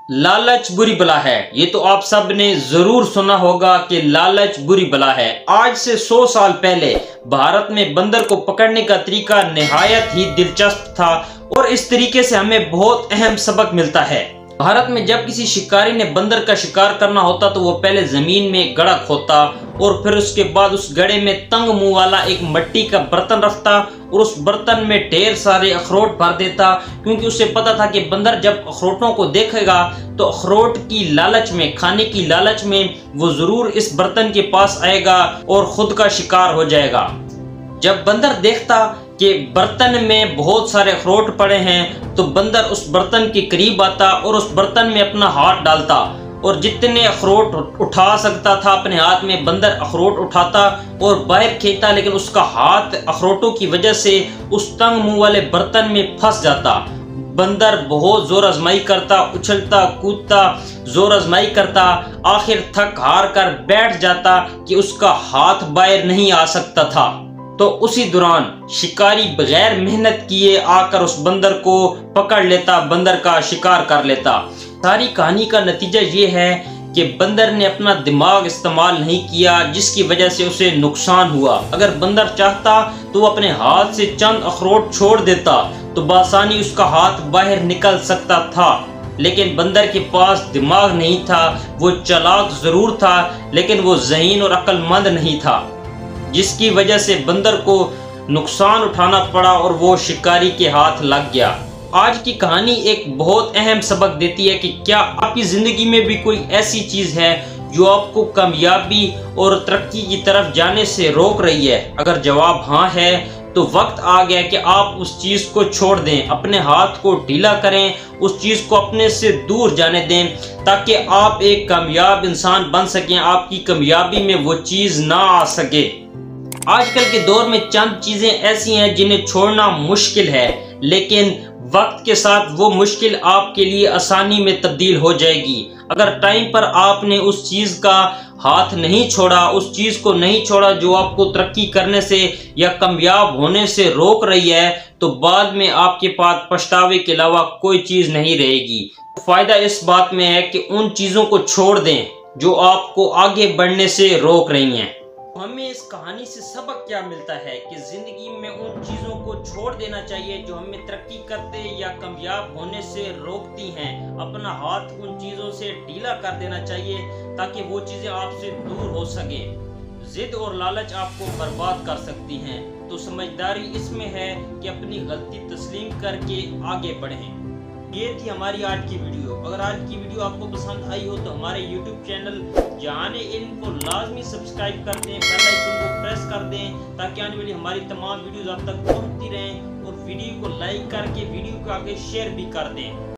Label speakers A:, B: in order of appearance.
A: لالچ بری بلا ہے۔ یہ تو آپ سب نے ضرور سنا ہوگا کہ لالچ بری بلا ہے۔ آج سے 100 سال پہلے بھارت میں بندر کو پکڑنے کا طریقہ نہایت ہی دلچسپ تھا اور اس طریقے سے ہمیں بہت اہم سبق ملتا ہے۔ بھارت میں جب کسی شکاری نے بندر کا شکار کرنا ہوتا تو وہ پہلے زمین میں گڑھا کھودتا اور پھر اس کے بعد اس گڑھے میں تنگ منہ والا ایک مٹی کا برتن رکھتا اور اس برتن میں ڈھیر سارے اخروٹ بھر دیتا، کیونکہ اسے پتا تھا کہ بندر جب اخروٹوں کو دیکھے گا تو اخروٹ کی لالچ میں، کھانے کی لالچ میں وہ ضرور اس برتن کے پاس آئے گا اور خود کا شکار ہو جائے گا۔ جب بندر دیکھتا کہ برتن میں بہت سارے اخروٹ پڑے ہیں تو بندر اس برتن کے قریب آتا اور اس برتن میں اپنا ہاتھ ڈالتا اور جتنے اخروٹ اٹھا سکتا تھا اپنے ہاتھ میں بندر اخروٹ اٹھاتا اور باہر کھینچتا، لیکن اس کا ہاتھ اخروٹوں کی وجہ سے اس تنگ منہ والے برتن میں پھنس جاتا۔ بندر بہت زور آزمائی کرتا، اچھلتا کودتا، زور آزمائی کرتا، آخر تھک ہار کر بیٹھ جاتا کہ اس کا ہاتھ باہر نہیں آ سکتا تھا۔ تو اسی دوران شکاری بغیر محنت کیے آ کر اس بندر کو پکڑ لیتا، بندر کا شکار کر لیتا۔ ساری کہانی کا نتیجہ یہ ہے کہ بندر نے اپنا دماغ استعمال نہیں کیا، جس کی وجہ سے اسے نقصان ہوا۔ اگر بندر چاہتا تو وہ اپنے ہاتھ سے چند اخروٹ چھوڑ دیتا تو بآسانی اس کا ہاتھ باہر نکل سکتا تھا، لیکن بندر کے پاس دماغ نہیں تھا۔ وہ چالاک ضرور تھا لیکن وہ ذہین اور عقل مند نہیں تھا، جس کی وجہ سے بندر کو نقصان اٹھانا پڑا اور وہ شکاری کے ہاتھ لگ گیا۔ آج کی کہانی ایک بہت اہم سبق دیتی ہے کہ کیا آپ کی زندگی میں بھی کوئی ایسی چیز ہے جو آپ کو کامیابی اور ترقی کی طرف جانے سے روک رہی ہے؟ اگر جواب ہاں ہے تو وقت آ گیا کہ آپ اس چیز کو چھوڑ دیں، اپنے ہاتھ کو ڈھیلا کریں، اس چیز کو اپنے سے دور جانے دیں تاکہ آپ ایک کامیاب انسان بن سکیں، آپ کی کامیابی میں وہ چیز نہ آ سکے۔ آج کل کے دور میں چند چیزیں ایسی ہیں جنہیں چھوڑنا مشکل ہے، لیکن وقت کے ساتھ وہ مشکل آپ کے لیے آسانی میں تبدیل ہو جائے گی۔ اگر ٹائم پر آپ نے اس چیز کا ہاتھ نہیں چھوڑا، اس چیز کو نہیں چھوڑا جو آپ کو ترقی کرنے سے یا کامیاب ہونے سے روک رہی ہے، تو بعد میں آپ کے پاس پچھتاوے کے علاوہ کوئی چیز نہیں رہے گی۔ فائدہ اس بات میں ہے کہ ان چیزوں کو چھوڑ دیں جو آپ کو آگے بڑھنے سے روک رہی ہیں۔ ہمیں اس کہانی سے سبق کیا ملتا ہے کہ زندگی میں ان چیزوں کو چھوڑ دینا چاہیے جو ہمیں ترقی کرتے یا کامیاب ہونے سے روکتی ہیں۔ اپنا ہاتھ ان چیزوں سے ڈھیلا کر دینا چاہیے تاکہ وہ چیزیں آپ سے دور ہو سکیں۔ ضد اور لالچ آپ کو برباد کر سکتی ہیں، تو سمجھداری اس میں ہے کہ اپنی غلطی تسلیم کر کے آگے بڑھیں۔ یہ تھی ہماری آج کی ویڈیو۔ اگر آج کی ویڈیو آپ کو پسند آئی ہو تو ہمارے یوٹیوب چینل جہان علم کو لازمی سبسکرائب کر دیں، بیل آئیکن کو پریس کر دیں تاکہ آنے والی ہماری تمام ویڈیوز آپ تک پہنچتی رہیں، اور ویڈیو کو لائک کر کے ویڈیو کو آگے شیئر بھی کر دیں۔